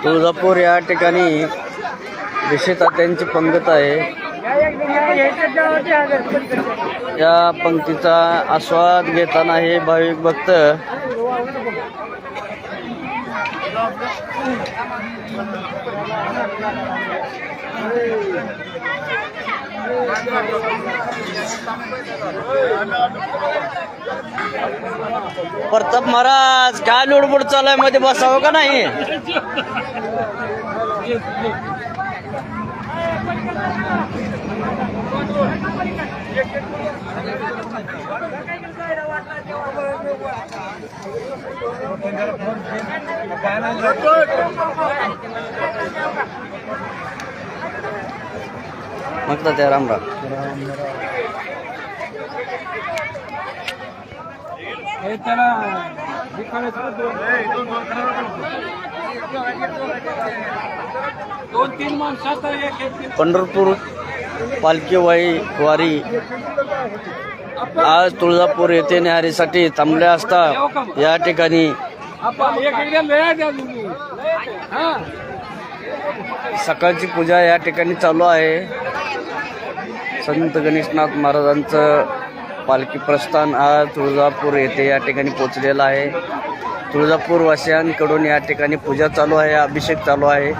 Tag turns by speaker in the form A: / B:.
A: तुळजापूर या ठिकाणी विशेषतांची पंगत आहे. या पंक्तीचा आस्वाद घेताना हे भाविक भक्त प्रताप महाराज काय लुडबुड चालू आहे, मध्ये बसावं का नाही? म्हटलं त्या रामराम पंढरपूर पालखी वारी आज तुळजापूर येथे न्याहारीसाठी थांबल्या असता या ठिकाणी सकाळची पूजा या ठिकाणी चालू आहे. संत गणेशनाथ महाराजांचं पालखी प्रस्थान आज तुळजापूर येथे या ठिकाणी पोहोचलेलं आहे. तुळजापूर वासियांकडून या ठिकाणी पूजा चालू आहे, अभिषेक चालू आहे.